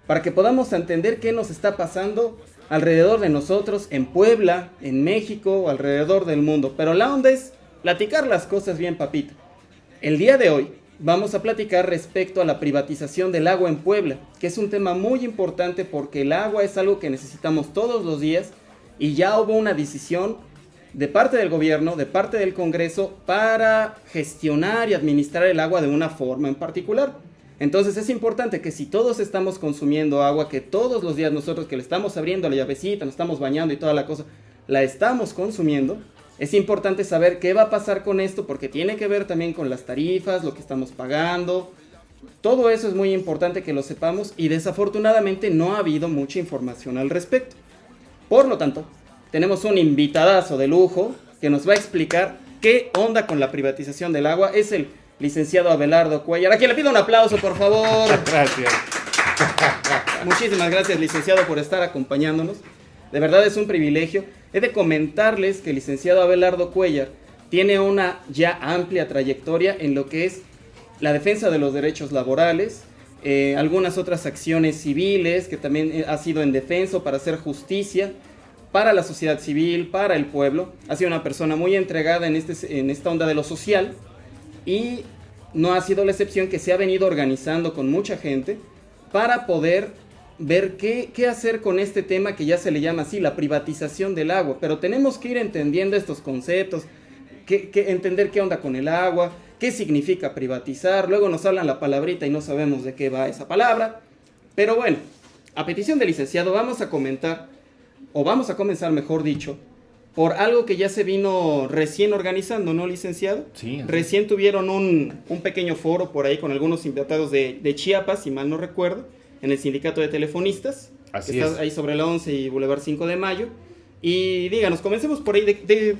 para que podamos entender qué nos está pasando alrededor de nosotros, en Puebla, en México, alrededor del mundo. Pero la onda es platicar las cosas bien, papito. El día de hoy vamos a platicar respecto a la privatización del agua en Puebla, que es un tema muy importante porque el agua es algo que necesitamos todos los días y ya hubo una decisión de parte del gobierno, de parte del Congreso, para gestionar y administrar el agua de una forma en particular. Entonces es importante que si todos estamos consumiendo agua, que todos los días nosotros que le estamos abriendo la llavecita, nos estamos bañando y toda la cosa, la estamos consumiendo, es importante saber qué va a pasar con esto porque tiene que ver también con las tarifas, lo que estamos pagando. Todo eso es muy importante que lo sepamos y desafortunadamente no ha habido mucha información al respecto. Por lo tanto, tenemos un invitadazo de lujo que nos va a explicar qué onda con la privatización del agua. Es el licenciado Abelardo Cuéllar. A quien le pido un aplauso, por favor. Gracias. Muchísimas gracias, licenciado, por estar acompañándonos. De verdad es un privilegio. He de comentarles que el licenciado Abelardo Cuéllar tiene una ya amplia trayectoria en lo que es la defensa de los derechos laborales, algunas otras acciones civiles que también ha sido en defensa para hacer justicia para la sociedad civil, para el pueblo. Ha sido una persona muy entregada en esta onda de lo social y no ha sido la excepción que se ha venido organizando con mucha gente para poder ver qué hacer con este tema que ya se le llama así, la privatización del agua. Pero tenemos que ir entendiendo estos conceptos, entender qué onda con el agua, qué significa privatizar. Luego nos hablan la palabrita y no sabemos de qué va esa palabra. Pero bueno, a petición del licenciado vamos a comentar, o vamos a comenzar mejor dicho, por algo que ya se vino recién organizando, ¿no, licenciado? Sí. Recién tuvieron un pequeño foro por ahí con algunos invitados de Chiapas, si mal no recuerdo, en el sindicato de telefonistas. Así que es. está ahí sobre la 11 y Boulevard 5 de Mayo. Y díganos, comencemos por ahí de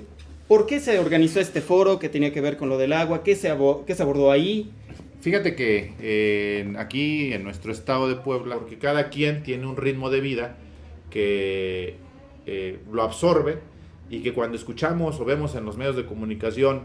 por qué se organizó este foro, qué tenía que ver con lo del agua, qué se abordó ahí. Fíjate que aquí en nuestro estado de Puebla, porque cada quien tiene un ritmo de vida que lo absorbe y que cuando escuchamos o vemos en los medios de comunicación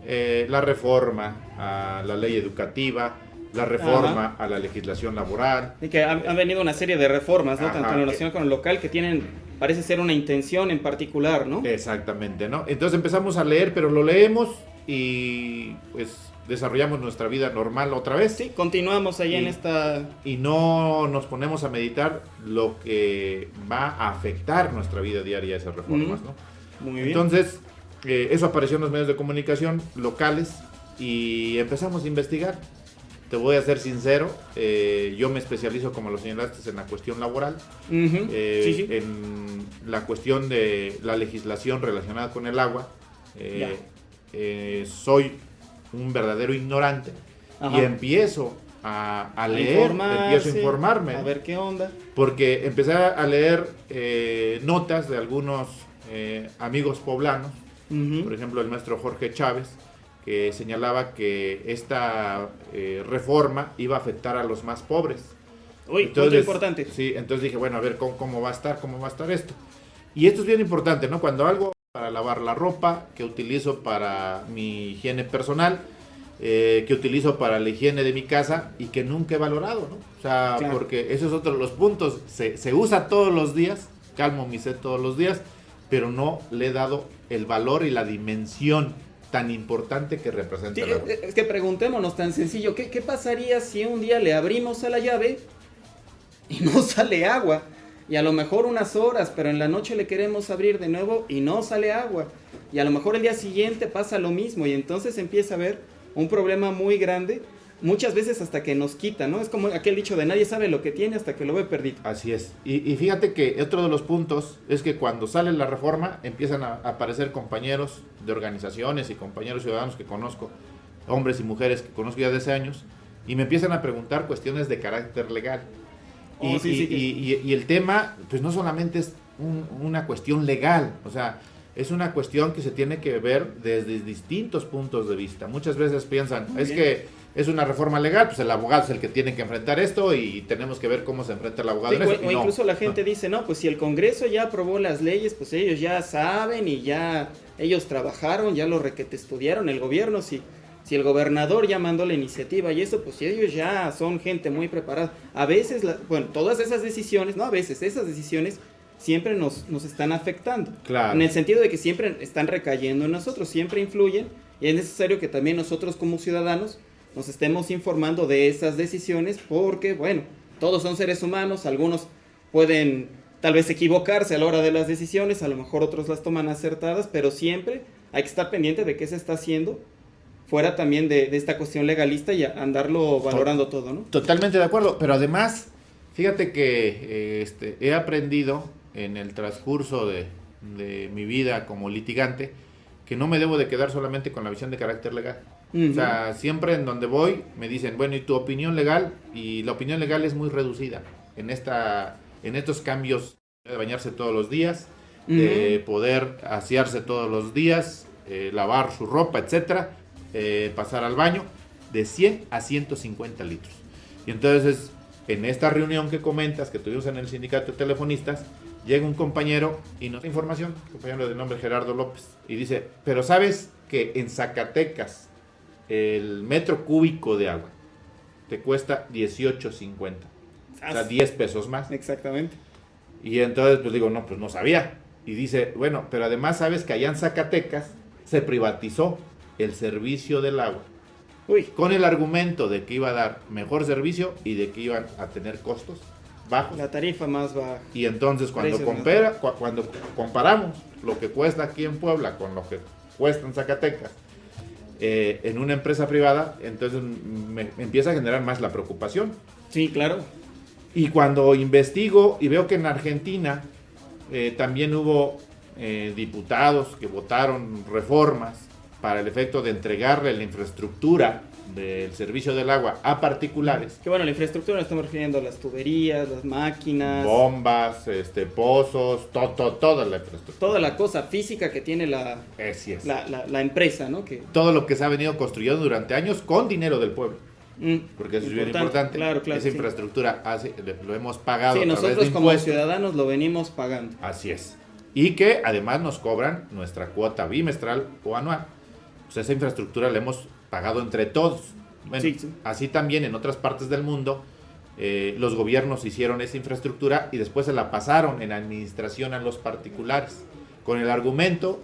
la reforma a la ley educativa, la reforma a la legislación laboral. Y que han venido una serie de reformas, ¿no? Ajá. Tanto en relación con el local, que tienen, parece ser una intención en particular, ¿no? Exactamente, ¿no? Entonces empezamos a leer, pero lo leemos y pues desarrollamos nuestra vida normal otra vez. Sí, continuamos ahí en esta... Y no nos ponemos a meditar lo que va a afectar nuestra vida diaria esas reformas, ¿no? Muy bien. Entonces, eso apareció en los medios de comunicación locales y empezamos a investigar. Te voy a ser sincero, yo me especializo, como lo señalaste, en la cuestión laboral, Sí. en la cuestión de la legislación relacionada con el agua. Soy un verdadero ignorante. Ajá. Y empiezo a leer, empiezo a informarme. A ver qué onda. Porque empecé a leer notas de algunos amigos poblanos, por ejemplo el maestro Jorge Chávez, que señalaba que esta reforma iba a afectar a los más pobres. Uy, Entonces, punto importante. Sí, entonces dije, bueno, a ver cómo va a estar esto. Y esto es bien importante, ¿no? Cuando algo para lavar la ropa, que utilizo para mi higiene personal, que utilizo para la higiene de mi casa y que nunca he valorado, ¿no? O sea, Claro. porque eso es otro de los puntos. Se usa todos los días, calmo mi sed todos los días, pero no le he dado el valor y la dimensión tan importante que representa Sí, el agua. es que preguntémonos tan sencillo, ¿qué pasaría si un día le abrimos a la llave y no sale agua? Y a lo mejor unas horas, pero en la noche le queremos abrir de nuevo y no sale agua. Y a lo mejor el día siguiente pasa lo mismo y entonces empieza a haber un problema muy grande, muchas veces hasta que nos quita, ¿no? Es como aquel dicho de nadie sabe lo que tiene hasta que lo ve perdido. Así es. Y fíjate que otro de los puntos es que cuando sale la reforma empiezan a aparecer compañeros de organizaciones y compañeros ciudadanos que conozco, hombres y mujeres que conozco ya desde años, y me empiezan a preguntar cuestiones de carácter legal. Y el tema, pues no solamente es una cuestión legal, o sea, es una cuestión que se tiene que ver desde distintos puntos de vista. Muchas veces piensan, que es una reforma legal, pues el abogado es el que tiene que enfrentar esto y tenemos que ver cómo se enfrenta el abogado. Sí, en eso. o incluso la gente dice, no, pues si el Congreso ya aprobó las leyes, pues ellos ya saben y ya ellos trabajaron, ya lo requete estudiaron, el gobierno, si si el gobernador ya mandó la iniciativa y eso, pues ellos ya son gente muy preparada. A veces, todas esas decisiones, no a veces, esas decisiones siempre nos están afectando. Claro. En el sentido de que siempre están recayendo en nosotros, siempre influyen, y es necesario que también nosotros como ciudadanos nos estemos informando de esas decisiones, porque, bueno, todos son seres humanos, algunos pueden tal vez equivocarse a la hora de las decisiones, a lo mejor otros las toman acertadas, pero siempre hay que estar pendiente de qué se está haciendo, fuera también de esta cuestión legalista y andarlo valorando todo, ¿no? Totalmente de acuerdo, pero además, fíjate que he aprendido en el transcurso de mi vida como litigante que no me debo de quedar solamente con la visión de carácter legal. O sea, siempre en donde voy me dicen, bueno, ¿y tu opinión legal? Y la opinión legal es muy reducida en estos cambios de bañarse todos los días, de poder asearse todos los días, lavar su ropa, etcétera, pasar al baño, de 100 a 150 litros. Y entonces, en esta reunión que comentas, que tuvimos en el sindicato de telefonistas, llega un compañero y nos da información, compañero de nombre Gerardo López, y dice, pero ¿sabes que en Zacatecas el metro cúbico de agua te cuesta 18.50? O sea, 10 pesos más. Exactamente. Y entonces pues digo, no, pues no sabía. Y dice, bueno, pero además sabes que allá en Zacatecas se privatizó el servicio del agua. Uy. Con el argumento de que iba a dar mejor servicio y de que iban a tener costos bajos. La tarifa más baja. Y entonces cuando comparamos lo que cuesta aquí en Puebla con lo que cuesta en Zacatecas, en una empresa privada, entonces me empieza a generar más la preocupación. Sí, claro. Y cuando investigo y veo que en Argentina también hubo diputados que votaron reformas para el efecto de entregarle la infraestructura del servicio del agua a particulares. Que bueno, la infraestructura, nos estamos refiriendo a las tuberías, las máquinas, bombas, pozos, toda la infraestructura. Toda la cosa física que tiene la empresa, ¿no? Que todo lo que se ha venido construyendo durante años con dinero del pueblo. Porque eso es bien importante. Claro, esa infraestructura lo hemos pagado. Sí, a través nosotros de como impuestos. ciudadanos lo venimos pagando. Así es. Y que además nos cobran nuestra cuota bimestral o anual. Pues esa infraestructura la hemos pagado entre todos. Bueno, sí. Así también en otras partes del mundo los gobiernos hicieron esa infraestructura y después se la pasaron en administración a los particulares, con el argumento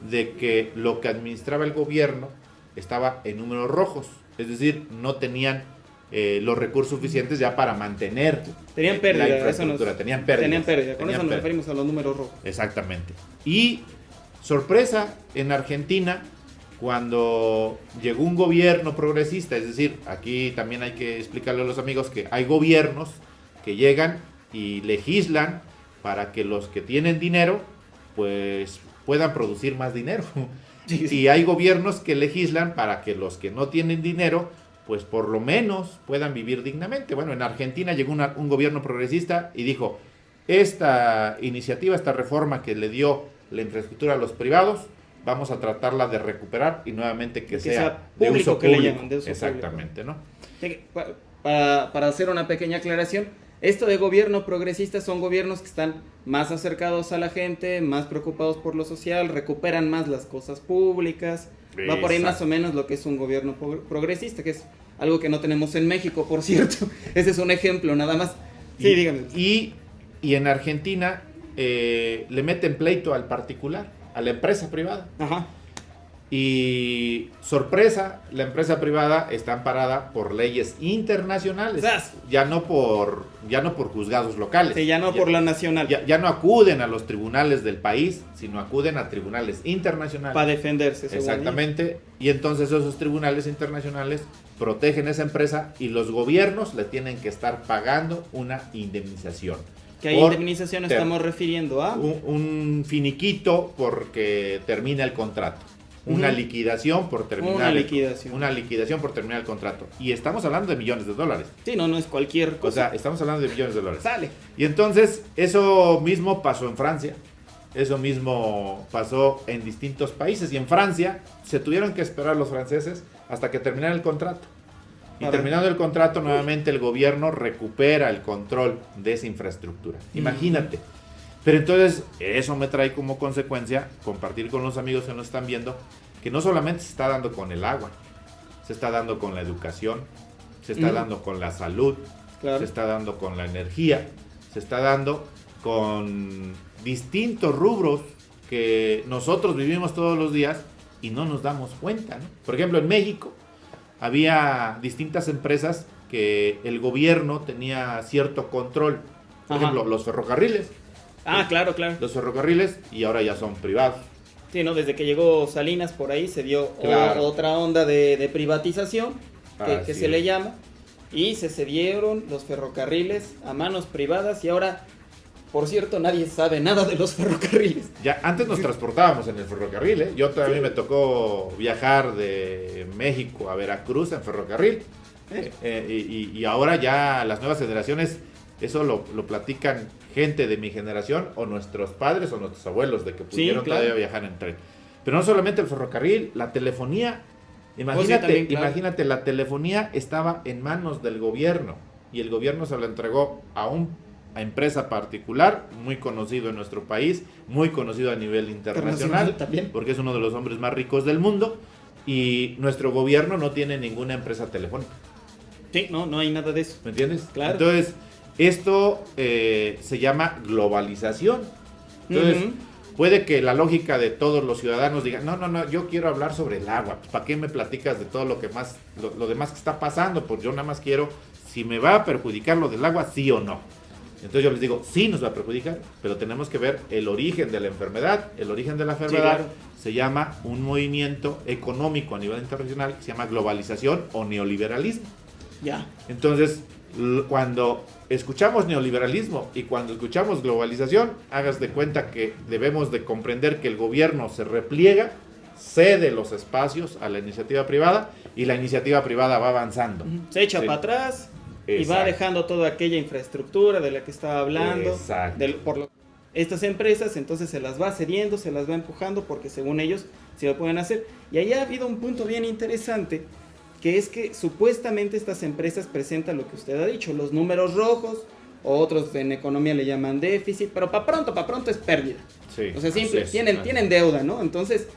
de que lo que administraba el gobierno estaba en números rojos, es decir, no tenían los recursos suficientes ya para mantener tenían pérdida, la infraestructura, tenían pérdida. Con eso nos referimos a los números rojos. Exactamente. Y sorpresa en Argentina, cuando llegó un gobierno progresista, es decir, aquí también hay que explicarle a los amigos que hay gobiernos que llegan y legislan para que los que tienen dinero pues puedan producir más dinero. Sí. Y hay gobiernos que legislan para que los que no tienen dinero pues por lo menos puedan vivir dignamente. Bueno, en Argentina llegó un gobierno progresista y dijo, esta iniciativa, esta reforma que le dio la infraestructura a los privados, vamos a tratarla de recuperar y nuevamente que sea público, de uso que público. le llaman, de uso exactamente, público. ¿no? Para hacer una pequeña aclaración, esto de gobierno progresista son gobiernos que están más acercados a la gente, más preocupados por lo social, recuperan más las cosas públicas. Va por ahí más o menos lo que es un gobierno progresista, que es algo que no tenemos en México, por cierto. Ese es un ejemplo, nada más. Sí, dígame. Y en Argentina le meten pleito al particular, a la empresa privada. Ajá. Y sorpresa, la empresa privada está amparada por leyes internacionales, ya no por juzgados locales. Sí, ya no por la nacional. Ya no acuden a los tribunales del país, sino acuden a tribunales internacionales. Para defenderse. Exactamente. Y entonces esos tribunales internacionales protegen a esa empresa y los gobiernos le tienen que estar pagando una indemnización. ¿Qué indemnización estamos refiriendo a? Un finiquito porque termina el contrato. Una liquidación por terminar una liquidación por terminar el contrato. Y estamos hablando de millones de dólares. Sí, no es cualquier cosa. O sea, estamos hablando de millones de dólares. Sale. Y entonces, eso mismo pasó en Francia. Eso mismo pasó en distintos países. Y en Francia se tuvieron que esperar los franceses hasta que terminara el contrato. Y terminando el contrato, nuevamente el gobierno recupera el control de esa infraestructura. Imagínate. Pero entonces, eso me trae como consecuencia compartir con los amigos que nos están viendo que no solamente se está dando con el agua, se está dando con la educación, se está dando con la salud, Claro. se está dando con la energía, se está dando con distintos rubros que nosotros vivimos todos los días y no nos damos cuenta, ¿no? Por ejemplo, en México había distintas empresas que el gobierno tenía cierto control. Por Ajá. ejemplo, los ferrocarriles. Ah, claro, claro. Los ferrocarriles y ahora ya son privados. Sí, ¿no? Desde que llegó Salinas por ahí se dio Claro. otra onda de privatización que Así se es. le llama, y se cedieron los ferrocarriles a manos privadas y ahora, por cierto, nadie sabe nada de los ferrocarriles. Ya antes nos transportábamos en el ferrocarril, ¿eh? Yo todavía me tocó viajar de México a Veracruz en ferrocarril. Y ahora ya las nuevas generaciones, eso lo platican gente de mi generación o nuestros padres o nuestros abuelos, de que pudieron claro. todavía viajar en tren. Pero no solamente el ferrocarril, la telefonía. Imagínate, también, claro. imagínate, la telefonía estaba en manos del gobierno y el gobierno se la entregó a empresa particular, muy conocido en nuestro país, muy conocido a nivel internacional, también. porque es uno de los hombres más ricos del mundo, y nuestro gobierno no tiene ninguna empresa telefónica, Sí, no hay nada de eso. ¿me entiendes? Claro. Entonces, esto se llama globalización. Entonces, Ujú. puede que la lógica de todos los ciudadanos diga, no, yo quiero hablar sobre el agua, pues, ¿para qué me platicas de todo lo que más, lo demás que está pasando? Pues yo nada más quiero, si me va a perjudicar lo del agua, sí o no. Entonces yo les digo, sí nos va a perjudicar, pero tenemos que ver el origen de la enfermedad. El origen de la enfermedad claro. se llama un movimiento económico a nivel internacional que se llama globalización o neoliberalismo. Ya. Entonces, cuando escuchamos neoliberalismo y cuando escuchamos globalización, hagas de cuenta que debemos de comprender que el gobierno se repliega, cede los espacios a la iniciativa privada y la iniciativa privada va avanzando. Se echa Sí. para atrás y Exacto. va dejando toda aquella infraestructura de la que estaba hablando. Exacto. Estas empresas entonces se las va cediendo, se las va empujando porque según ellos sí lo pueden hacer. Y ahí ha habido un punto bien interesante, que es que supuestamente estas empresas presentan lo que usted ha dicho, los números rojos, o otros en economía le llaman déficit, pero para pronto es pérdida. Sí, O sea, simple, así es. tienen deuda, ¿no? Entonces,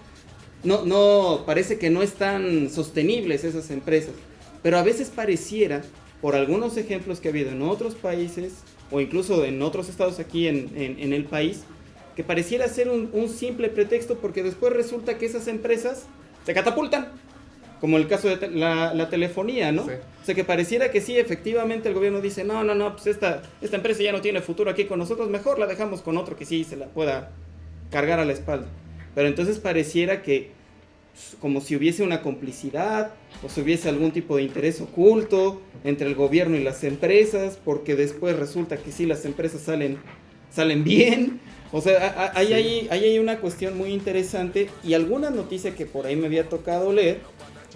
no parece que no están sostenibles esas empresas. Pero a veces pareciera, por algunos ejemplos que ha habido en otros países, o incluso en otros estados aquí en el país, que pareciera ser un simple pretexto porque después resulta que esas empresas se catapultan. Como el caso de la telefonía, ¿no? Sí. O sea, que pareciera que sí, efectivamente el gobierno dice, no, pues esta empresa ya no tiene futuro aquí con nosotros, mejor la dejamos con otro que sí se la pueda cargar a la espalda. Pero entonces pareciera que como si hubiese una complicidad o si hubiese algún tipo de interés oculto entre el gobierno y las empresas, porque después resulta que sí, las empresas salen bien. O sea, ahí hay una cuestión muy interesante, y alguna noticia que por ahí me había tocado leer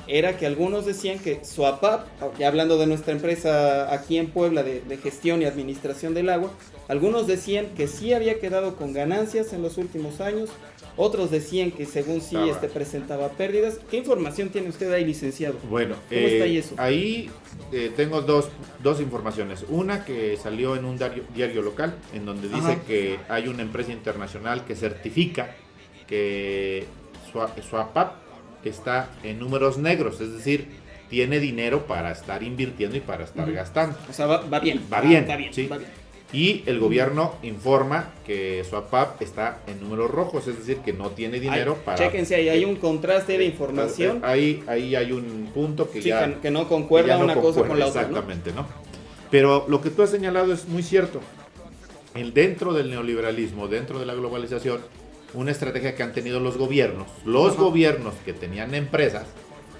era que algunos decían que Suapap, ya hablando de nuestra empresa aquí en Puebla de gestión y administración del agua, algunos decían que sí había quedado con ganancias en los últimos años, otros decían que según sí presentaba pérdidas. ¿Qué información tiene usted ahí, licenciado? Bueno, ¿Cómo está ahí eso? ahí tengo dos informaciones. Una que salió en un diario local, en donde dice Ajá. que hay una empresa internacional que certifica que Suapap está en números negros, es decir, tiene dinero para estar invirtiendo y para estar gastando. O sea, va bien. Va bien, Sí. Y el gobierno informa que Suapap está en números rojos, es decir, que no tiene dinero para... Chéquense ahí, hay un contraste de información. Ahí hay un punto que Sí, ya... que no concuerda ya no una cosa concuerda, con la otra, ¿no? exactamente, ¿no? Pero lo que tú has señalado es muy cierto. Dentro del neoliberalismo, dentro de la globalización, una estrategia que han tenido los gobiernos que tenían empresas,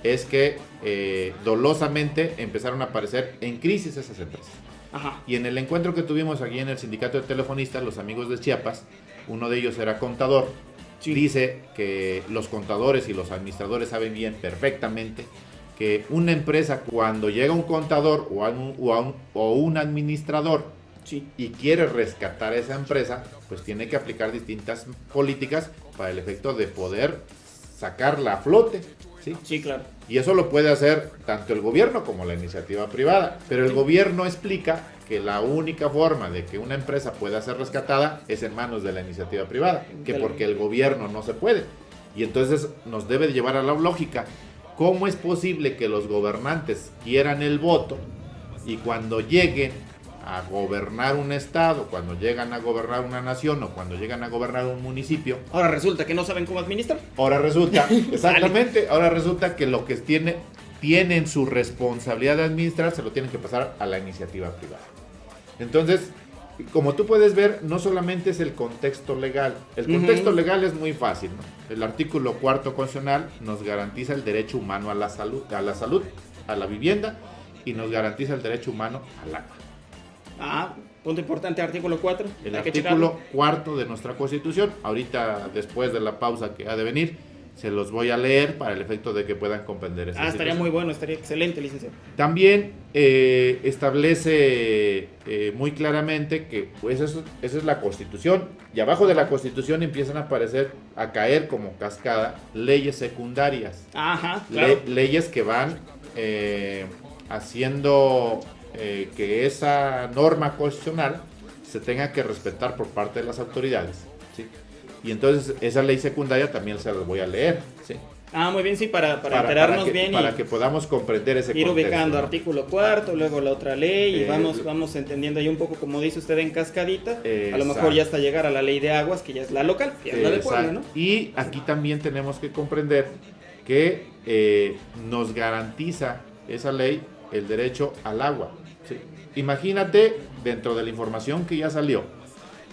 es que dolosamente empezaron a aparecer en crisis esas empresas. Ajá. Y en el encuentro que tuvimos aquí en el sindicato de telefonistas, los amigos de Chiapas, uno de ellos era contador, Sí. dice que los contadores y los administradores saben bien perfectamente que una empresa, cuando llega un contador o un administrador Sí. y quiere rescatar a esa empresa, pues tiene que aplicar distintas políticas para el efecto de poder sacarla a flote, ¿sí? Sí, claro. Y eso lo puede hacer tanto el gobierno como la iniciativa privada. Pero el gobierno explica que la única forma de que una empresa pueda ser rescatada es en manos de la iniciativa privada, que porque el gobierno no se puede. Y entonces nos debe llevar a la lógica ¿cómo es posible que los gobernantes quieran el voto y cuando lleguen a gobernar un estado, cuando llegan a gobernar una nación o cuando llegan a gobernar un municipio, ahora resulta que no saben cómo administrar? ahora resulta, exactamente, ahora resulta que lo que tienen su responsabilidad de administrar se lo tienen que pasar a la iniciativa privada. Entonces, como tú puedes ver, no solamente es el contexto legal. El contexto legal es muy fácil, ¿no? El artículo 4 constitucional nos garantiza el derecho humano a la salud, a la vivienda, y nos garantiza el derecho humano al agua. Ah, punto importante, artículo 4. El artículo 4 de nuestra Constitución, ahorita después de la pausa que ha de venir, se los voy a leer para el efecto de que puedan comprender esa estaría situación. muy bueno, estaría excelente, licenciado. También establece muy claramente que pues esa es la Constitución, y abajo de la Constitución empiezan a caer como cascada leyes secundarias. Ajá, claro. Leyes que van haciendo que esa norma constitucional se tenga que respetar por parte de las autoridades, ¿sí? Y entonces esa ley secundaria también se la voy a leer, ¿sí? Ah, muy bien, sí, para enterarnos bien. Para que podamos comprender ese ir contexto, ubicando, ¿no? Artículo 4, luego la otra ley, y vamos entendiendo ahí un poco, como dice usted, en cascadita. A lo mejor ya hasta llegar a la ley de aguas, que ya es la local, que es la de Puebla, ¿no? Y aquí también tenemos que comprender que nos garantiza esa ley el derecho al agua, ¿sí? Imagínate, dentro de la información que ya salió,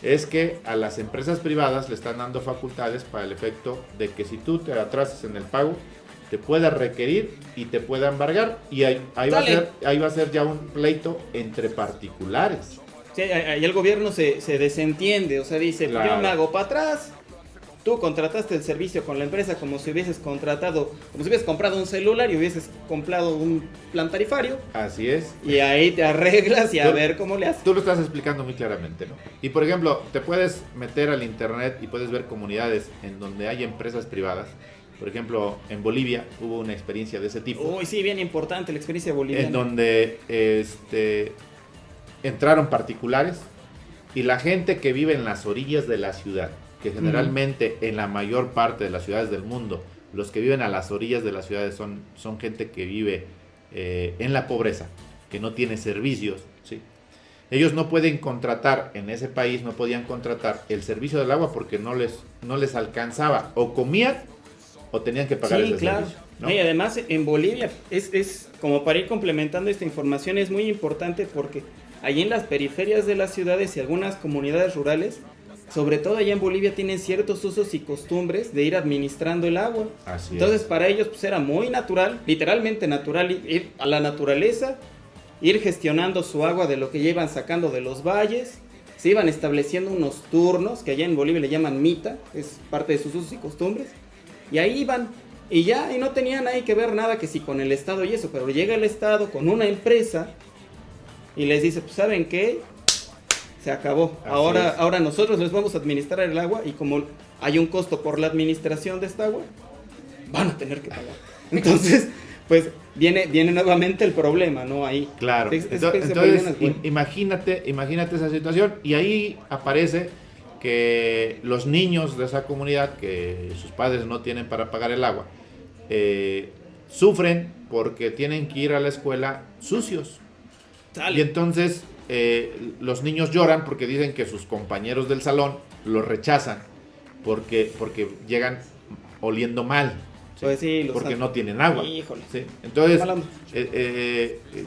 es que a las empresas privadas le están dando facultades para el efecto de que si tú te atrasas en el pago, te pueda requerir y te pueda embargar, y ahí va a ser ya un pleito entre particulares. Sí, ahí el gobierno se desentiende, o sea, dice, claro, yo me hago para atrás, tú contrataste el servicio con la empresa como si hubieses comprado un celular y hubieses comprado un plan tarifario. Así es. Y ahí te arreglas y a ver cómo le haces. Tú lo estás explicando muy claramente, ¿no? Y por ejemplo, te puedes meter al internet y puedes ver comunidades en donde hay empresas privadas. Por ejemplo, en Bolivia hubo una experiencia de ese tipo. Uy, sí, bien importante la experiencia boliviana. En donde entraron particulares y la gente que vive en las orillas de la ciudad, que generalmente en la mayor parte de las ciudades del mundo, los que viven a las orillas de las ciudades son gente que vive en la pobreza, que no tiene servicios, ¿sí? Ellos no pueden contratar, en ese país no podían contratar el servicio del agua porque no les alcanzaba, o comían o tenían que pagar ese servicio, ¿no? Y además en Bolivia, es como para ir complementando esta información, es muy importante porque allí en las periferias de las ciudades y algunas comunidades rurales, sobre todo allá en Bolivia, tienen ciertos usos y costumbres de ir administrando el agua. Así Entonces es. Para ellos pues era muy natural, literalmente natural, ir a la naturaleza, ir gestionando su agua de lo que ya iban sacando de los valles. Se iban estableciendo unos turnos, que allá en Bolivia le llaman mita, es parte de sus usos y costumbres. Y ahí iban, y no tenían ahí que ver nada que si con el Estado y eso, pero llega el Estado con una empresa y les dice, pues ¿saben qué? Se acabó. Ahora nosotros les vamos a administrar el agua, y como hay un costo por la administración de esta agua, van a tener que pagar. Entonces, pues viene nuevamente el problema, ¿no? Ahí. Claro. Entonces imagínate esa situación, y ahí aparece que los niños de esa comunidad, que sus padres no tienen para pagar el agua, sufren porque tienen que ir a la escuela sucios. Dale. Y entonces los niños lloran porque dicen que sus compañeros del salón los rechazan porque llegan oliendo mal, ¿sí? Pues sí, porque no tienen agua. Híjole. ¿Sí? Entonces,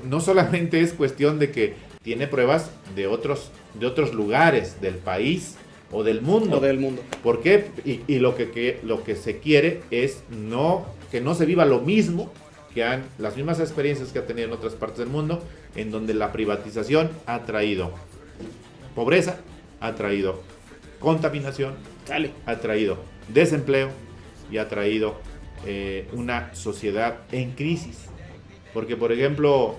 no solamente es cuestión de que tiene pruebas de otros lugares del país o del mundo. ¿Por qué? Y lo que se quiere es que no se viva lo mismo, las mismas experiencias que ha tenido en otras partes del mundo, en donde la privatización ha traído pobreza, ha traído contaminación, ha traído desempleo y ha traído una sociedad en crisis. Porque, por ejemplo,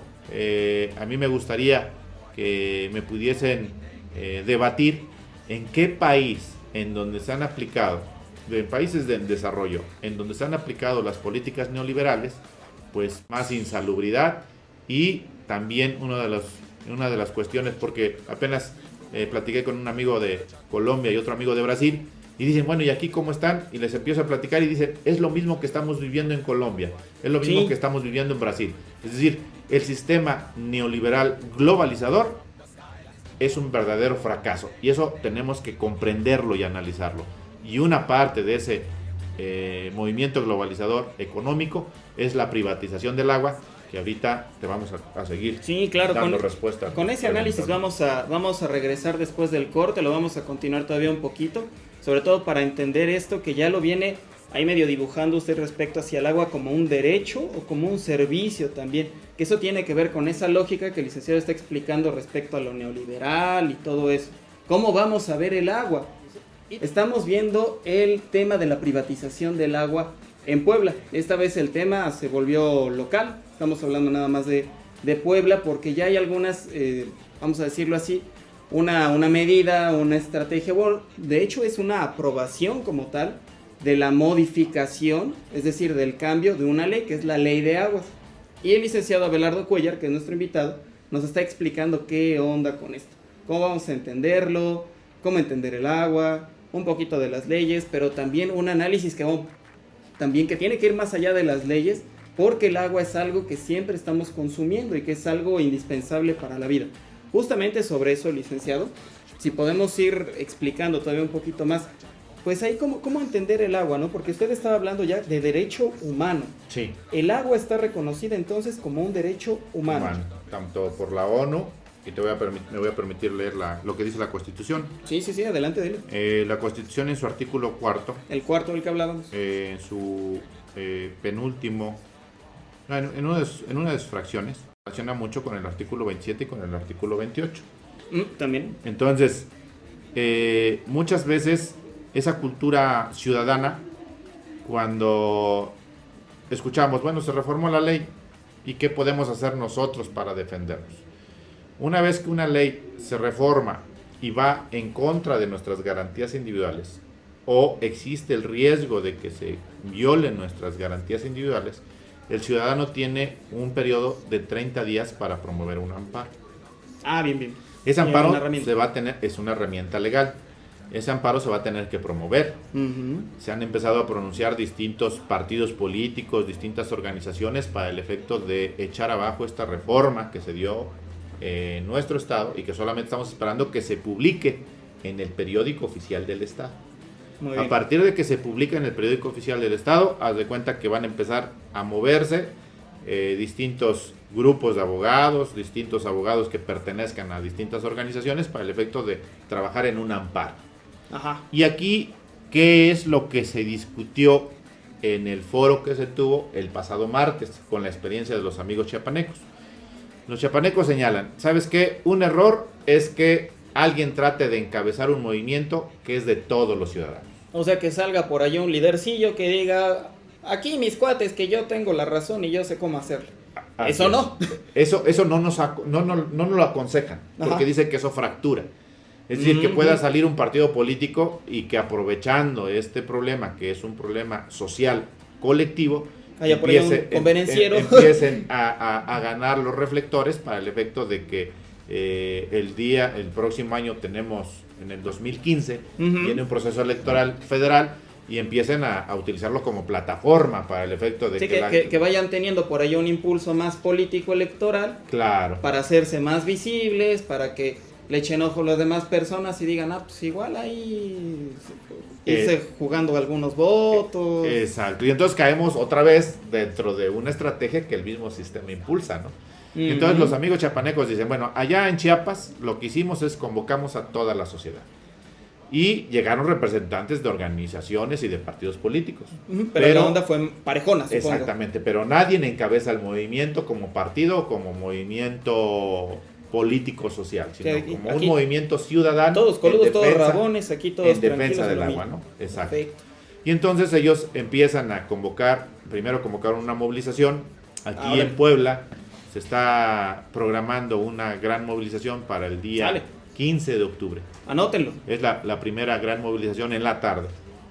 a mí me gustaría que me pudiesen debatir en qué país, en donde se han aplicado, en países de desarrollo, en donde se han aplicado las políticas neoliberales, pues más insalubridad, y también una de las cuestiones, porque apenas platiqué con un amigo de Colombia y otro amigo de Brasil, Y dicen, bueno, ¿y aquí cómo están? Y les empiezo a platicar y dicen, es lo mismo que estamos viviendo en Colombia, es lo mismo que estamos viviendo en Brasil. Es decir, el sistema neoliberal globalizador es un verdadero fracaso. Y eso tenemos que comprenderlo y analizarlo. Y una parte de ese movimiento globalizador económico es la privatización del agua, que ahorita te vamos a seguir dando respuesta. Con ese análisis vamos a regresar después del corte, lo vamos a continuar todavía un poquito, sobre todo para entender esto que ya lo viene ahí medio dibujando usted respecto hacia el agua como un derecho o como un servicio también, que eso tiene que ver con esa lógica que el licenciado está explicando respecto a lo neoliberal y todo eso. ¿Cómo vamos a ver el agua? Estamos viendo el tema de la privatización del agua en Puebla. Esta vez el tema se volvió local, estamos hablando nada más de Puebla, porque ya hay algunas, vamos a decirlo así, una medida, una estrategia, bueno, de hecho es una aprobación como tal de la modificación, es decir, del cambio de una ley, que es la Ley de Aguas. Y el licenciado Abelardo Cuellar, que es nuestro invitado, nos está explicando qué onda con esto, cómo vamos a entenderlo, cómo entender el agua, un poquito de las leyes, pero también un análisis que tiene que ir más allá de las leyes, porque el agua es algo que siempre estamos consumiendo y que es algo indispensable para la vida. Justamente sobre eso, licenciado, si podemos ir explicando todavía un poquito más, pues ahí cómo entender el agua, ¿no? Porque usted estaba hablando ya de derecho humano. Sí. El agua está reconocida entonces como un derecho humano. Tanto por la ONU, y me voy a permitir leer lo que dice la Constitución. Sí, adelante, dele. La Constitución en su artículo 4. El cuarto del que hablábamos. En su penúltimo, en una de sus fracciones, relaciona mucho con el artículo 27 y con el artículo 28. También. Entonces, muchas veces esa cultura ciudadana, cuando escuchamos, bueno, se reformó la ley, ¿y qué podemos hacer nosotros para defendernos? Una vez que una ley se reforma y va en contra de nuestras garantías individuales, o existe el riesgo de que se violen nuestras garantías individuales, el ciudadano tiene un periodo de 30 días para promover un amparo. Bien. Ese amparo es una herramienta legal. Ese amparo se va a tener que promover. Se han empezado a pronunciar distintos partidos políticos, distintas organizaciones para el efecto de echar abajo esta reforma que se dio en nuestro estado y que solamente estamos esperando que se publique en el periódico oficial del estado. A partir de que se publique en el periódico oficial del estado, haz de cuenta que van a empezar a moverse distintos grupos de abogados, distintos abogados que pertenezcan a distintas organizaciones para el efecto de trabajar en un amparo. Y aquí, ¿qué es lo que se discutió en el foro que se tuvo el pasado martes con la experiencia de los amigos chiapanecos? Los chiapanecos señalan, ¿sabes qué? Un error es que alguien trate de encabezar un movimiento que es de todos los ciudadanos. O sea, que salga por allá un lidercillo que diga, aquí mis cuates, que yo tengo la razón y yo sé cómo hacerlo. Eso no. Eso no nos lo aconsejan, porque dice que eso fractura. Es decir, que pueda salir un partido político y que aprovechando este problema, que es un problema social colectivo, empiecen a ganar los reflectores para el efecto de que el próximo año tenemos, en el 2015, viene un proceso electoral federal y empiecen a utilizarlo como plataforma para el efecto de que vayan teniendo por ahí un impulso más político electoral, claro, para hacerse más visibles, para que le echen ojo a las demás personas y digan, pues igual ahí irse jugando algunos votos. Exacto, y entonces caemos otra vez dentro de una estrategia que el mismo sistema impulsa, ¿no? Entonces los amigos chiapanecos dicen, bueno, allá en Chiapas lo que hicimos es convocamos a toda la sociedad. Y llegaron representantes de organizaciones y de partidos políticos. Pero la onda fue parejona, supongo. Exactamente, pero nadie encabeza el movimiento como partido o como movimiento político social, sino como aquí, un movimiento ciudadano. Todos coludos, todos rabones, aquí todos en defensa del agua, ¿no? Exacto. Perfecto. Y entonces ellos empiezan a primero convocaron una movilización. Aquí en Puebla se está programando una gran movilización para el día 15 de octubre. Anótenlo. Es la primera gran movilización en la tarde.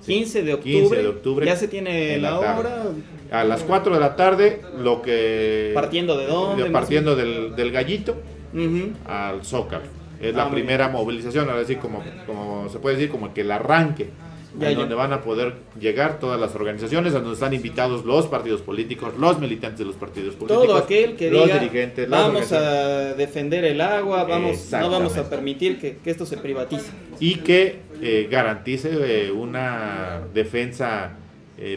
15 de octubre. 15 de octubre. Ya se tiene la hora. A las 4 de la tarde, ¿Partiendo de dónde? Partiendo del Gallito al Zócalo. Es la primera movilización, ahora sí, como se puede decir, como que el arranque. donde van a poder llegar todas las organizaciones, a donde están invitados los partidos políticos, los militantes de los partidos políticos, todo aquel que los diga, dirigentes, vamos a defender el agua, no vamos a permitir que esto se privatice. Y que garantice una defensa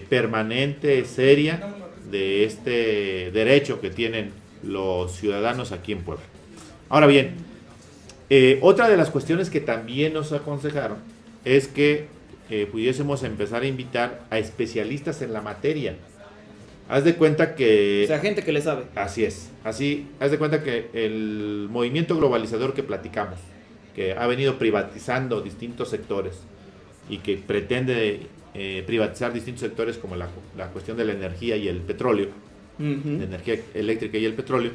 permanente, seria, de este derecho que tienen los ciudadanos aquí en Puebla. Ahora bien, otra de las cuestiones que también nos aconsejaron es que pudiésemos empezar a invitar a especialistas en la materia. Haz de cuenta que... O sea, gente que le sabe. Así es. Así, haz de cuenta que el movimiento globalizador que platicamos, que ha venido privatizando distintos sectores y que pretende privatizar distintos sectores como la cuestión de la energía y el petróleo, la energía eléctrica y el petróleo,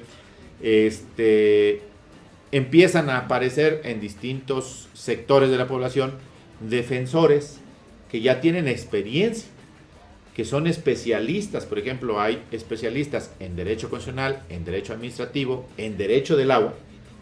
empiezan a aparecer en distintos sectores de la población defensores que ya tienen experiencia, que son especialistas. Por ejemplo, hay especialistas en derecho constitucional, en derecho administrativo, en derecho del agua,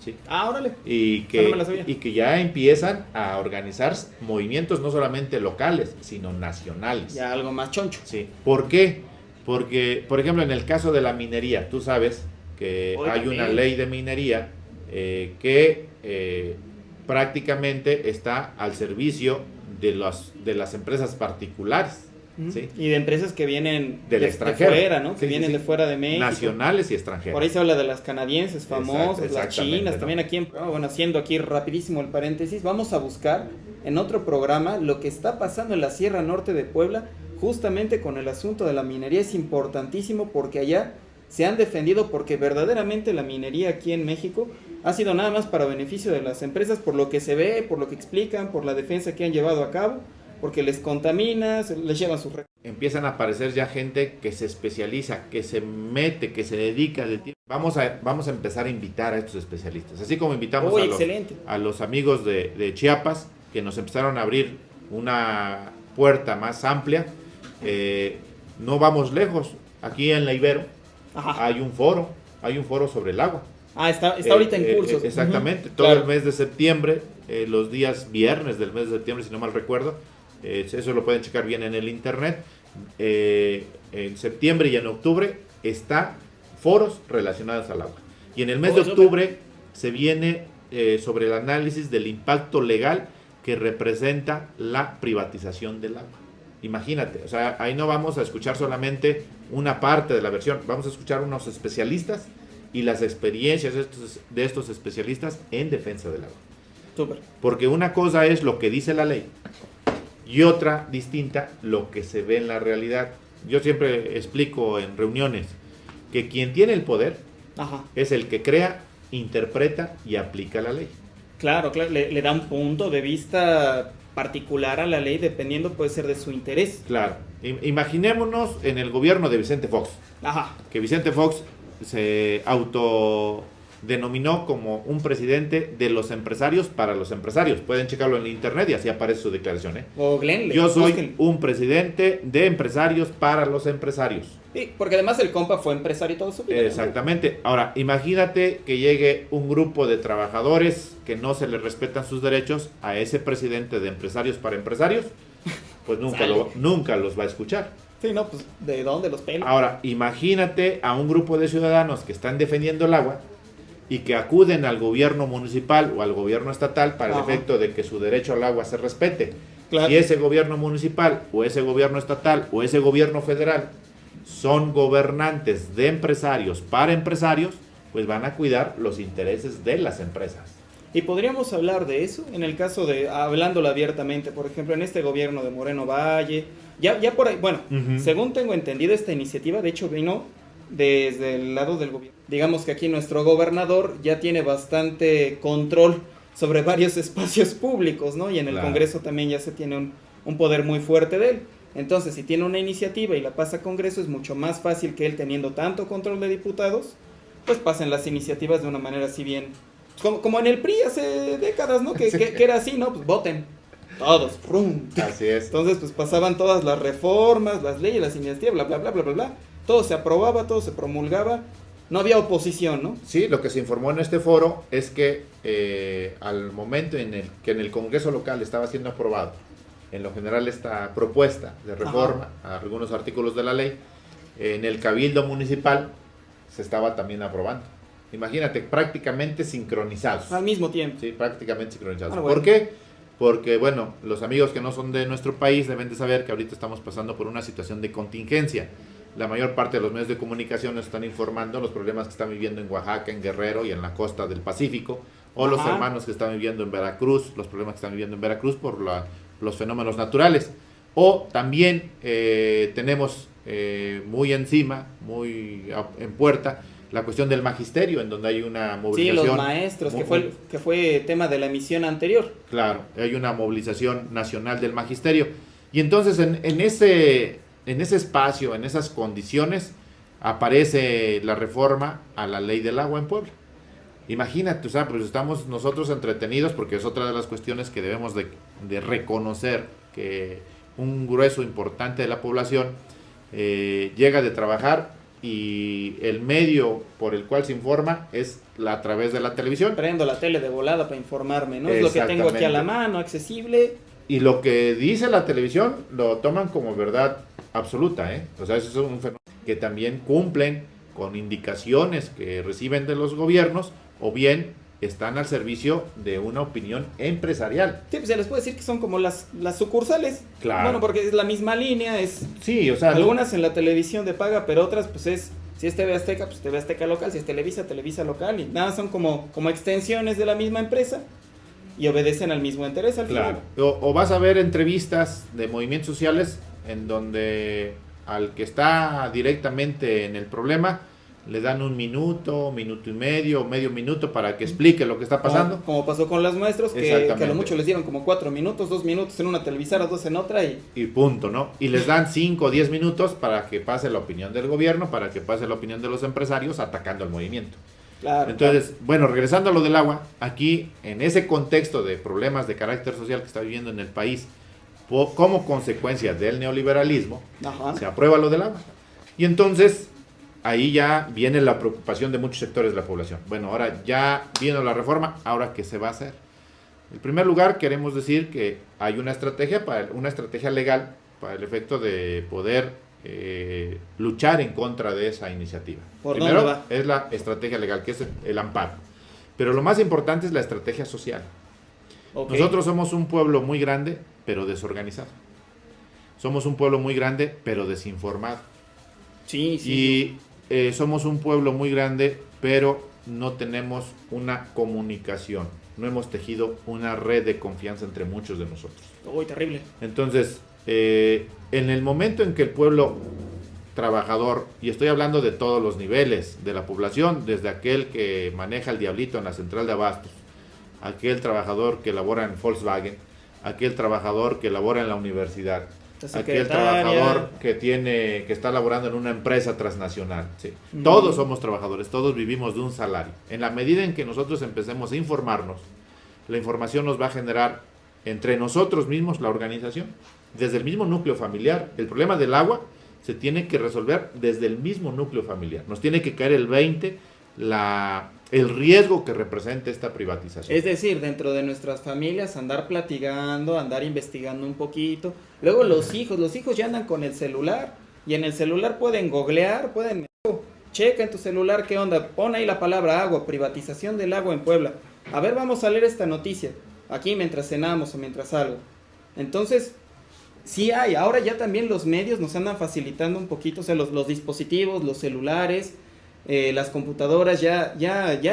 ¿sí? Órale. Y que ya empiezan a organizar movimientos no solamente locales, sino nacionales. Ya algo más choncho. Sí. ¿Por qué? Porque, por ejemplo, en el caso de la minería, tú sabes que hay una ley de minería que prácticamente está al servicio de las empresas particulares. ¿Sí? Y de empresas que vienen del extranjero, de fuera, ¿no? Que sí, vienen de fuera de México. Nacionales y extranjeras. Por ahí se habla de las canadienses famosas, las chinas, ¿no? también aquí, bueno, haciendo aquí rapidísimo el paréntesis, vamos a buscar en otro programa lo que está pasando en la Sierra Norte de Puebla, justamente con el asunto de la minería. Es importantísimo porque allá se han defendido, porque verdaderamente la minería aquí en México ha sido nada más para beneficio de las empresas, por lo que se ve, por lo que explican, por la defensa que han llevado a cabo, porque les contamina, les llevan sus... Empiezan a aparecer ya gente que se especializa, que se mete, que se dedica de tiempo. Vamos a empezar a invitar a estos especialistas, así como invitamos a los amigos de Chiapas, que nos empezaron a abrir una puerta más amplia. No vamos lejos, aquí en la Ibero hay un foro sobre el agua. Está ahorita en curso. Exactamente, todo el mes de septiembre, los días viernes del mes de septiembre, si no mal recuerdo. Eso lo pueden checar bien en el internet. En septiembre y en octubre está foros relacionados al agua. Y en el mes de octubre se viene sobre el análisis del impacto legal que representa la privatización del agua. Imagínate, o sea, ahí no vamos a escuchar solamente una parte de la versión, vamos a escuchar unos especialistas y las experiencias de estos especialistas en defensa del agua. Súper. Porque una cosa es lo que dice la ley y otra distinta lo que se ve en la realidad. Yo siempre explico en reuniones que quien tiene el poder es el que crea, interpreta y aplica la ley. Claro, le da un punto de vista particular a la ley, dependiendo, puede ser de su interés. Claro, imaginémonos en el gobierno de Vicente Fox. Que Vicente Fox se autodenominó como un presidente de los empresarios para los empresarios. Pueden checarlo en internet y así aparece su declaración. O Glenn, yo soy un presidente de empresarios para los empresarios. Sí, porque además el compa fue empresario todo su vida. Exactamente. Ahora, imagínate que llegue un grupo de trabajadores que no se les respetan sus derechos a ese presidente de empresarios para empresarios, pues nunca los va a escuchar. Sí, no, pues ¿de dónde los pelos? Ahora, imagínate a un grupo de ciudadanos que están defendiendo el agua y que acuden al gobierno municipal o al gobierno estatal para el efecto de que su derecho al agua se respete. Claro. Si ese gobierno municipal o ese gobierno estatal o ese gobierno federal son gobernantes de empresarios para empresarios, pues van a cuidar los intereses de las empresas. Y podríamos hablar de eso en el caso de, hablándolo abiertamente, por ejemplo, en este gobierno de Moreno Valle, ya por ahí, bueno, según tengo entendido, esta iniciativa de hecho vino desde el lado del gobierno. Digamos que aquí nuestro gobernador ya tiene bastante control sobre varios espacios públicos, ¿no? Y en el Congreso también ya se tiene un poder muy fuerte de él. Entonces, si tiene una iniciativa y la pasa a Congreso, es mucho más fácil que él, teniendo tanto control de diputados, pues pasen las iniciativas de una manera así bien, como en el PRI hace décadas, ¿no? Que era así, ¿no? Pues voten todos, ¡rum! Así es. Entonces, pues pasaban todas las reformas, las leyes, las iniciativas, bla, bla, bla, bla, bla, bla. Todo se aprobaba, todo se promulgaba. No había oposición, ¿no? Sí, lo que se informó en este foro es que al momento en el que en el Congreso local estaba siendo aprobado en lo general esta propuesta de reforma a algunos artículos de la ley, en el Cabildo Municipal se estaba también aprobando. Imagínate, prácticamente sincronizados. Al mismo tiempo. Sí, prácticamente sincronizados. Bueno. ¿Por qué? Porque, bueno, los amigos que no son de nuestro país deben de saber que ahorita estamos pasando por una situación de contingencia. La mayor parte de los medios de comunicación nos están informando los problemas que están viviendo en Oaxaca, en Guerrero y en la costa del Pacífico, o los hermanos que están viviendo en Veracruz, los problemas que están viviendo en Veracruz por los fenómenos naturales. O también tenemos muy encima, muy en puerta, la cuestión del magisterio, en donde hay una movilización. Sí, los maestros, que fue tema de la emisión anterior. Claro, hay una movilización nacional del magisterio. Y entonces en ese espacio, en esas condiciones, aparece la reforma a la ley del agua en Puebla. Imagínate, o sea, pues estamos nosotros entretenidos, porque es otra de las cuestiones que debemos de reconocer, que un grueso importante de la población llega de trabajar y el medio por el cual se informa es a través de la televisión. Prendo la tele de volada para informarme, ¿no? Es lo que tengo aquí a la mano, accesible. Y lo que dice la televisión lo toman como verdad absoluta, ¿eh? O sea, eso es un fenómeno que también cumplen con indicaciones que reciben de los gobiernos, o bien están al servicio de una opinión empresarial. Sí, pues se les puede decir que son como las sucursales. Claro. Bueno, porque es la misma línea, es... Sí, o sea... Algunas en la televisión de paga, pero otras pues es... Si es TV Azteca, pues TV Azteca local, si es Televisa, Televisa local, y nada, son como extensiones de la misma empresa y obedecen al mismo interés al final. O vas a ver entrevistas de movimientos sociales en donde al que está directamente en el problema le dan un minuto y medio minuto para que explique lo que está pasando. Como pasó con los maestros, que a lo mucho les dieron como 4 minutos, 2 minutos en una televisora, 2 en otra y punto, ¿no? Y les dan 5 o 10 minutos para que pase la opinión del gobierno, para que pase la opinión de los empresarios atacando al movimiento. Claro. Entonces, bueno, regresando a lo del agua, aquí en ese contexto de problemas de carácter social que está viviendo en el país, como consecuencia del neoliberalismo, se aprueba lo del agua. Y entonces ahí ya viene la preocupación de muchos sectores de la población. Bueno, ahora ya vino la reforma, ¿ahora qué se va a hacer? En primer lugar, queremos decir que hay una estrategia legal para el efecto de poder luchar en contra de esa iniciativa. Primero es la estrategia legal, que es el amparo. Pero lo más importante es la estrategia social. Okay. Nosotros somos un pueblo muy grande, pero desorganizado. Somos un pueblo muy grande, pero desinformado. Sí. Y somos un pueblo muy grande, pero no tenemos una comunicación. No hemos tejido una red de confianza entre muchos de nosotros. Uy, terrible. Entonces, en el momento en que el pueblo trabajador, y estoy hablando de todos los niveles de la población, desde aquel que maneja el diablito en la central de abastos, aquel trabajador que labora en Volkswagen, aquel trabajador que labora en la universidad, aquel trabajador que está laborando en una empresa transnacional. Sí. Todos somos trabajadores, todos vivimos de un salario. En la medida en que nosotros empecemos a informarnos, la información nos va a generar entre nosotros mismos la organización, desde el mismo núcleo familiar. El problema del agua se tiene que resolver desde el mismo núcleo familiar. Nos tiene que caer el 20, el riesgo que representa esta privatización. Es decir, dentro de nuestras familias andar platicando, andar investigando un poquito. Luego los hijos ya andan con el celular y en el celular pueden googlear, checa en tu celular qué onda, pon ahí la palabra agua, privatización del agua en Puebla. A ver, vamos a leer esta noticia aquí mientras cenamos o mientras algo. Entonces, sí hay, ahora ya también los medios nos andan facilitando un poquito, o sea, los dispositivos, los celulares, las computadoras, ya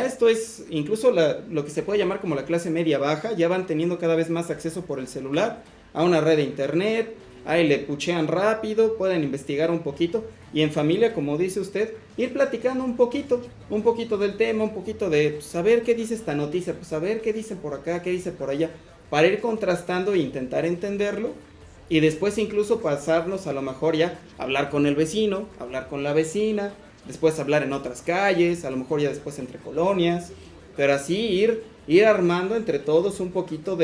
esto es incluso lo que se puede llamar como la clase media baja, ya van teniendo cada vez más acceso por el celular a una red de internet, ahí le puchean rápido, pueden investigar un poquito y en familia, como dice usted, ir platicando un poquito del tema, un poquito de saber qué dice esta noticia, pues saber qué dicen por acá, qué dice por allá, para ir contrastando e intentar entenderlo y después incluso pasarnos a lo mejor ya a hablar con el vecino, hablar con la vecina, después hablar en otras calles, a lo mejor ya después entre colonias, pero así ir armando entre todos un poquito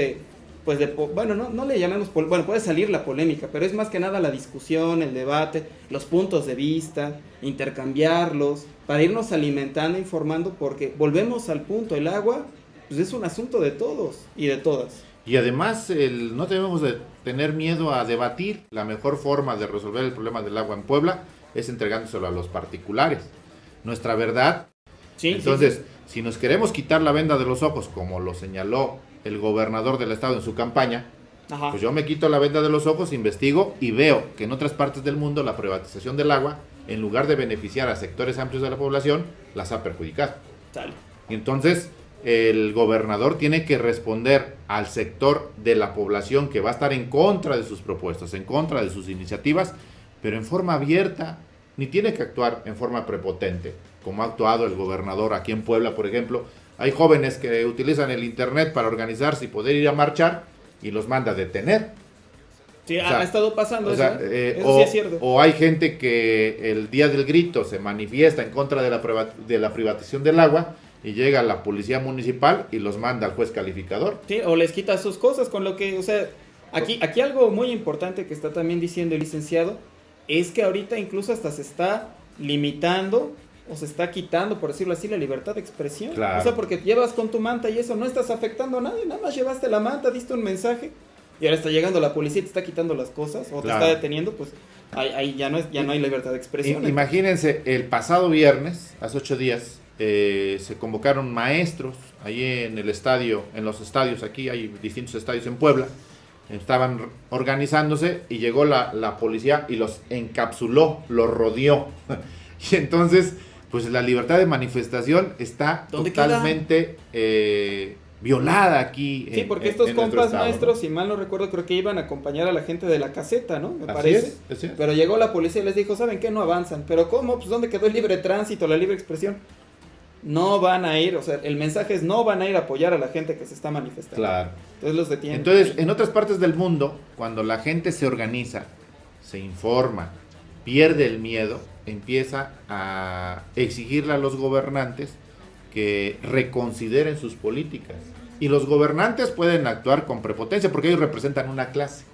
bueno, no le llamemos, bueno, puede salir la polémica, pero es más que nada la discusión, el debate, los puntos de vista, intercambiarlos, para irnos alimentando, informando, porque volvemos al punto, el agua, pues es un asunto de todos y de todas. Y además no debemos de tener miedo a debatir. La mejor forma de resolver el problema del agua en Puebla es entregándoselo a los particulares. Nuestra verdad. Sí, Entonces, sí, sí. si nos queremos quitar la venda de los ojos, como lo señaló el gobernador del estado en su campaña, Ajá. pues yo me quito la venda de los ojos, investigo y veo que en otras partes del mundo la privatización del agua, en lugar de beneficiar a sectores amplios de la población, las ha perjudicado. Sale. Y entonces el gobernador tiene que responder al sector de la población que va a estar en contra de sus propuestas, en contra de sus iniciativas, pero en forma abierta, ni tiene que actuar en forma prepotente, como ha actuado el gobernador aquí en Puebla, por ejemplo. Hay jóvenes que utilizan el internet para organizarse y poder ir a marchar y los manda a detener. Sí, O sea, ha estado pasando O eso. sea, Eso sí es cierto. o hay gente que el día del grito se manifiesta en contra de la privatización del agua y llega la policía municipal y los manda al juez calificador. Sí, o les quita sus cosas con lo que, o sea, aquí algo muy importante que está también diciendo el licenciado es que ahorita incluso hasta se está limitando o se está quitando, por decirlo así, la libertad de expresión. Claro. O sea, porque llevas con tu manta y eso, no estás afectando a nadie, nada más llevaste la manta, diste un mensaje y ahora está llegando la policía y te está quitando las cosas o te Claro. está deteniendo, pues ahí ya no hay libertad de expresión. Imagínense, el pasado viernes, hace 8 días, se convocaron maestros ahí en el estadio, en los estadios, aquí hay distintos estadios en Puebla, estaban organizándose y llegó la policía y los encapsuló, los rodeó. Y entonces, pues la libertad de manifestación está ¿Dónde totalmente violada aquí. Sí, porque estos compas maestros, si mal no recuerdo, creo que iban a acompañar a la gente de la caseta, ¿no? Me parece. Así es. Pero llegó la policía y les dijo, ¿saben qué? No avanzan. ¿Pero cómo? Pues ¿dónde quedó el libre tránsito, la libre expresión? No van a ir, o sea, el mensaje es no van a ir a apoyar a la gente que se está manifestando. Claro. Entonces los detienen. Entonces, en otras partes del mundo, cuando la gente se organiza, se informa, pierde el miedo, empieza a exigirle a los gobernantes que reconsideren sus políticas. Y los gobernantes pueden actuar con prepotencia porque ellos representan una clase.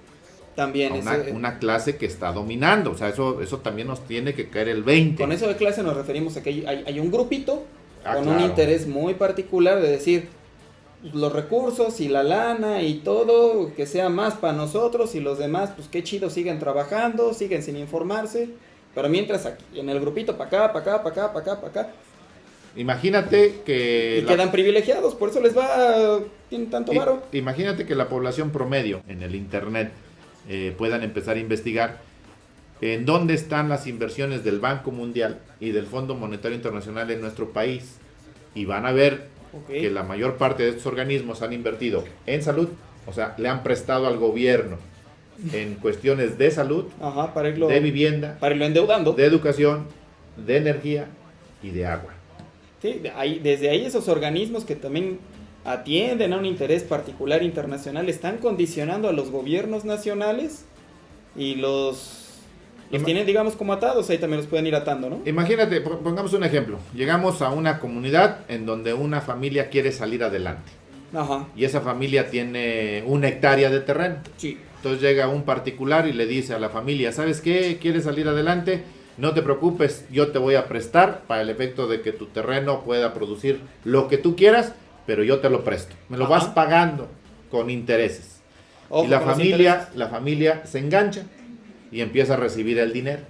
También Una clase que está dominando. O sea, eso también nos tiene que caer el 20. con eso de clase nos referimos a que hay un grupito con un Claro. interés muy particular de decir los recursos y la lana y todo, que sea más para nosotros y los demás, pues qué chido, siguen trabajando, siguen sin informarse, pero mientras aquí, en el grupito, para acá, para acá, para acá, para acá, para acá, Imagínate que... y quedan privilegiados, por eso les va, tienen tanto varo. Imagínate que la población promedio en el internet puedan empezar a investigar en dónde están las inversiones del Banco Mundial y del Fondo Monetario Internacional en nuestro país, y van a ver Ok. que la mayor parte de estos organismos han invertido en salud, o sea, le han prestado al gobierno en cuestiones de salud, Ajá, para irlo, de vivienda, para irlo endeudando. de educación, de energía y de agua. Sí, desde ahí esos organismos que también atienden a un interés particular internacional están condicionando a los gobiernos nacionales y los tienen, digamos, como atados, ahí también los pueden ir atando, ¿no? Imagínate, pongamos un ejemplo. Llegamos a una comunidad en donde una familia quiere salir adelante Ajá, y esa familia tiene 1 hectárea de terreno. sí. Entonces llega un particular y le dice a la familia, ¿sabes qué? ¿Quieres salir adelante? No te preocupes, yo te voy a prestar para el efecto de que tu terreno pueda producir lo que tú quieras, pero yo te lo presto. Me lo Ajá. vas pagando con intereses. Ojo Y la con los familia se engancha y empieza a recibir el dinero.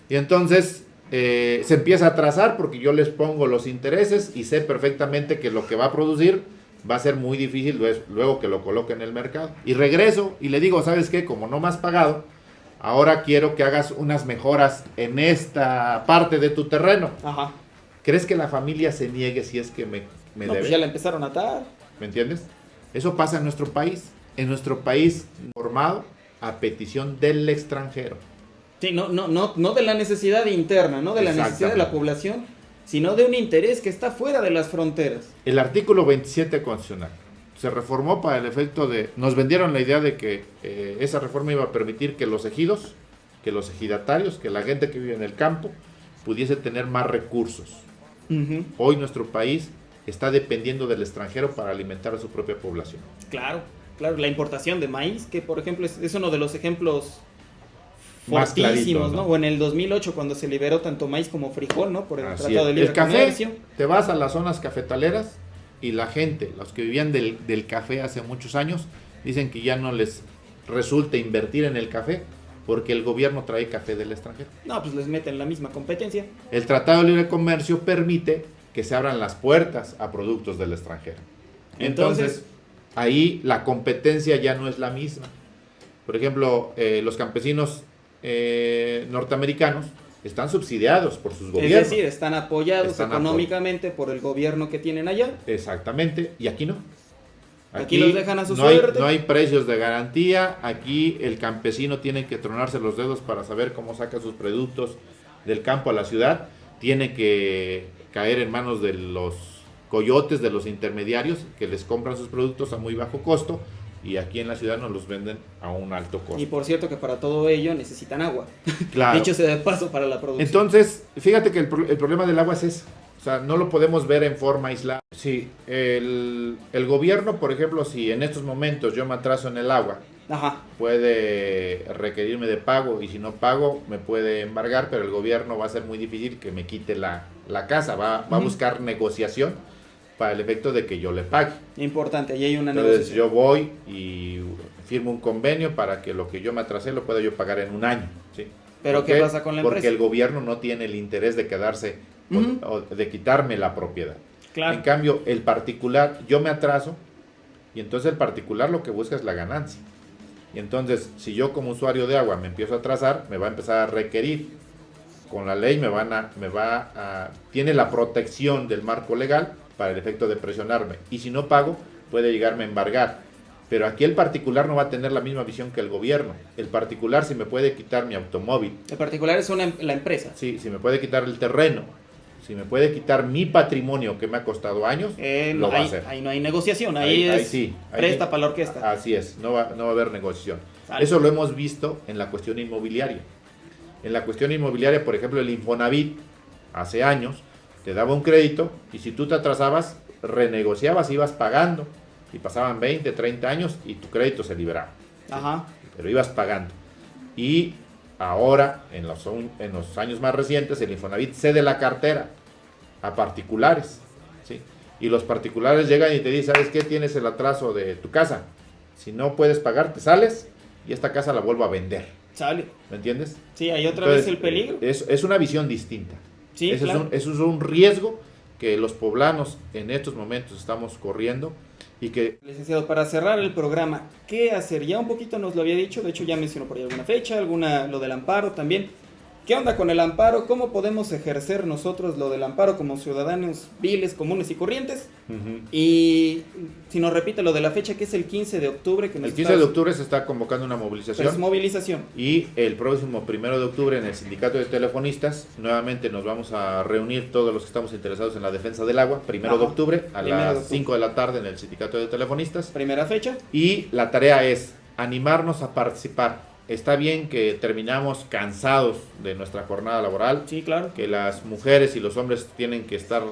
Y entonces se empieza a trazar porque yo les pongo los intereses y sé perfectamente que lo que va a producir va a ser muy difícil luego que lo coloque en el mercado. Y regreso y le digo, ¿sabes qué? Como no me has pagado, ahora quiero que hagas unas mejoras en esta parte de tu terreno. Ajá. ¿Crees que la familia se niegue si es que me No, debe? pues ya la empezaron a atar. ¿Me entiendes? Eso pasa en nuestro país. En nuestro país formado a petición del extranjero. Sí, no de la necesidad interna, no de la necesidad de la Exactamente. población, sino de un interés que está fuera de las fronteras. El artículo 27 constitucional se reformó para el efecto de... Nos vendieron la idea de que esa reforma iba a permitir que los ejidos, que los ejidatarios, que la gente que vive en el campo pudiese tener más recursos. Ujú. Hoy nuestro país está dependiendo del extranjero para alimentar a su propia población. Claro, la importación de maíz, que por ejemplo es uno de los ejemplos Más fortísimos, clarito, ¿no? ¿no? O en el 2008 cuando se liberó tanto maíz como frijol, ¿no? Por el Así Tratado de es. Libre El café, Comercio. te vas a las zonas cafetaleras y la gente, los que vivían del café hace muchos años, dicen que ya no les resulta invertir en el café porque el gobierno trae café del extranjero. No, pues les meten la misma competencia. El Tratado de Libre Comercio permite que se abran las puertas a productos del extranjero. Entonces, ahí la competencia ya no es la misma. Por ejemplo, los campesinos norteamericanos están subsidiados por sus gobiernos. Es decir, están apoyados económicamente por el gobierno que tienen allá. Exactamente, y aquí no. Aquí los dejan a su no hay, suerte. no hay precios de garantía. Aquí el campesino tiene que tronarse los dedos para saber cómo saca sus productos del campo a la ciudad. Tiene que caer en manos de los coyotes, de los intermediarios que les compran sus productos a muy bajo costo, y aquí en la ciudad nos los venden a un alto costo. Y por cierto que para todo ello necesitan agua. Claro. Dicho sea de paso, para la producción. Entonces, fíjate que el problema del agua es ese. O sea, no lo podemos ver en forma aislada. Sí, el gobierno, por ejemplo, si en estos momentos yo me atraso en el agua, Ajá. puede requerirme de pago, y si no pago me puede embargar, pero el gobierno va a ser muy difícil que me quite la casa, va a buscar negociación para el efecto de que yo le pague. Importante, ahí hay una Entonces negociación. yo voy y firmo un convenio para que lo que yo me atrasé lo pueda yo pagar en un año. ¿Sí? Pero ¿qué pasa con la empresa? Porque el gobierno no tiene el interés de quedarse o de quitarme la propiedad. Claro. En cambio, el particular, yo me atraso, y entonces el particular lo que busca es la ganancia. Y entonces, si yo como usuario de agua me empiezo a atrasar, me va a empezar a requerir. Con la ley tiene la protección del marco legal para el efecto de presionarme. Y si no pago, puede llegarme a embargar. Pero aquí el particular no va a tener la misma visión que el gobierno. El particular, si me puede quitar mi automóvil. El particular es la empresa. Sí, si me puede quitar el terreno, si me puede quitar mi patrimonio que me ha costado años, lo va a hacer. Ahí no hay negociación, ahí presta para la orquesta. Así es, no va a haber negociación. Sale. Eso lo hemos visto en la cuestión inmobiliaria. En la cuestión inmobiliaria, por ejemplo, el Infonavit, hace años, te daba un crédito, y si tú te atrasabas, renegociabas, ibas pagando, y pasaban 20, 30 años y tu crédito se liberaba. Ajá. Pero ibas pagando. Y ahora, en los años más recientes, el Infonavit cede la cartera a particulares, ¿sí? Y los particulares llegan y te dicen, ¿sabes qué? Tienes el atraso de tu casa. Si no puedes pagar, te sales y esta casa la vuelvo a vender. Sale. ¿Me entiendes? Sí, hay otra Entonces, vez el peligro. Es una visión distinta. Sí, claro. Eso es un riesgo que los poblanos en estos momentos estamos corriendo. Y que, licenciado, para cerrar el programa, ¿qué hacer? Ya un poquito nos lo había dicho, de hecho ya mencionó por ahí alguna fecha, lo del amparo también. ¿Qué onda con el amparo? ¿Cómo podemos ejercer nosotros lo del amparo como ciudadanos viles, comunes y corrientes? Y si nos repite lo de la fecha, que es el 15 de octubre. Que el 15 de octubre se está convocando una movilización. Pues movilización. Y el próximo 1 de octubre en el Sindicato de Telefonistas, nuevamente nos vamos a reunir todos los que estamos interesados en la defensa del agua, 1 de octubre a las 5 de la tarde en el Sindicato de Telefonistas. Primera fecha. Y la tarea es animarnos a participar. Está bien que terminamos cansados de nuestra jornada laboral. Sí, claro. Que las mujeres y los hombres tienen que estar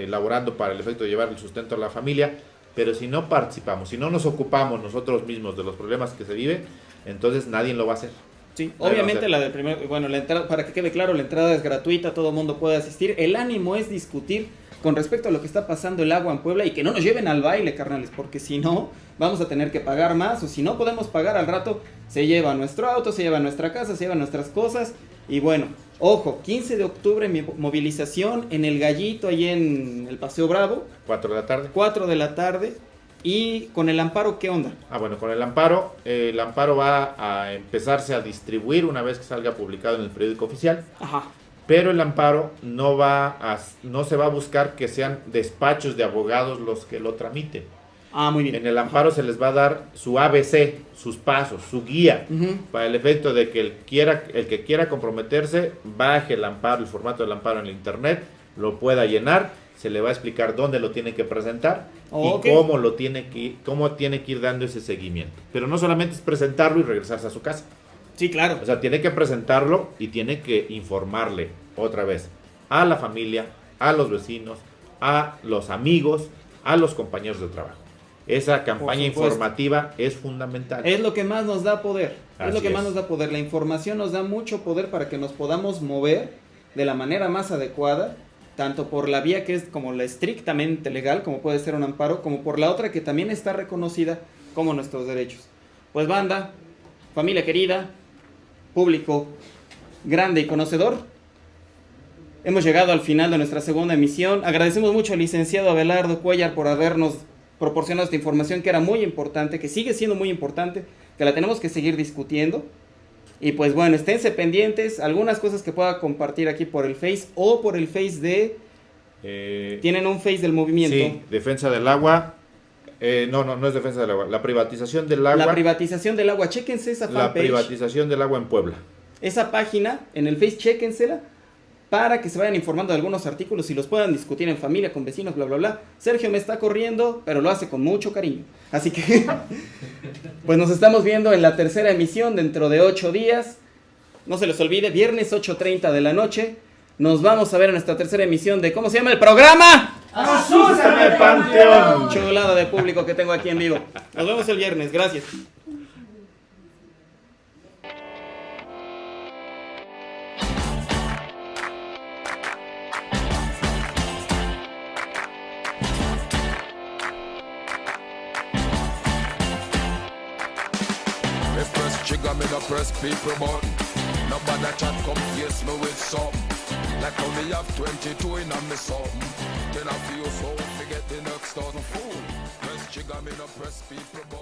laborando para el efecto de llevar el sustento a la familia, pero si no participamos, si no nos ocupamos nosotros mismos de los problemas que se viven, entonces nadie lo va a hacer. Sí, obviamente la del primer, bueno, la entrada, para que quede claro, la entrada es gratuita, todo el mundo puede asistir. El ánimo es discutir con respecto a lo que está pasando el agua en Puebla y que no nos lleven al baile, carnales, porque si no, vamos a tener que pagar más, o si no podemos pagar al rato, se lleva nuestro auto, se lleva nuestra casa, se llevan nuestras cosas. Y bueno, ojo, 15 de octubre movilización en El Gallito, ahí en el Paseo Bravo. 4 de la tarde. 4 de la tarde. Y con el amparo, ¿qué onda? Bueno, con el amparo va a empezarse a distribuir una vez que salga publicado en el periódico oficial. Ajá. Pero el amparo no se va a buscar que sean despachos de abogados los que lo tramiten. Ah, muy bien. En el amparo se les va a dar su ABC, sus pasos, su guía, para el efecto de que el que quiera comprometerse, baje el amparo, el formato del amparo en el internet, lo pueda llenar, se le va a explicar dónde lo tiene que presentar y cómo tiene que ir dando ese seguimiento. Pero no solamente es presentarlo y regresarse a su casa. Sí, claro. O sea, tiene que presentarlo y tiene que informarle otra vez a la familia, a los vecinos, a los amigos, a los compañeros de trabajo. Esa campaña informativa es fundamental. Es lo que más nos da poder. Así es lo que más nos da poder. La información nos da mucho poder para que nos podamos mover de la manera más adecuada tanto por la vía que es como la estrictamente legal, como puede ser un amparo, como por la otra que también está reconocida como nuestros derechos. Pues banda, familia querida, público grande y conocedor, hemos llegado al final de nuestra segunda emisión. Agradecemos mucho al licenciado Abelardo Cuellar por habernos proporcionado esta información que era muy importante, que sigue siendo muy importante, que la tenemos que seguir discutiendo. Y pues bueno, esténse pendientes, algunas cosas que pueda compartir aquí por el Face o por el Face de... Tienen un Face del movimiento. Sí, defensa del agua. No es defensa del agua. La privatización del agua. La privatización del agua, chéquense esa fanpage. La privatización del agua en Puebla. Esa página, en el Face, chéquensela para que se vayan informando de algunos artículos y los puedan discutir en familia, con vecinos, bla, bla, bla. Sergio me está corriendo, pero lo hace con mucho cariño. Así que, pues nos estamos viendo en la tercera emisión dentro de 8 días. No se les olvide, viernes 8:30 de la noche. Nos vamos a ver en nuestra tercera emisión de, ¿cómo se llama el programa? ¡Asústame, Panteón! Chulada de público que tengo aquí en vivo. Nos vemos el viernes, gracias. Trigger me no press people button. Nobody chat come face me with something. Like how me have 22 in a me something. Then I feel so forget the next thousand fool. Press trigger me no press people button.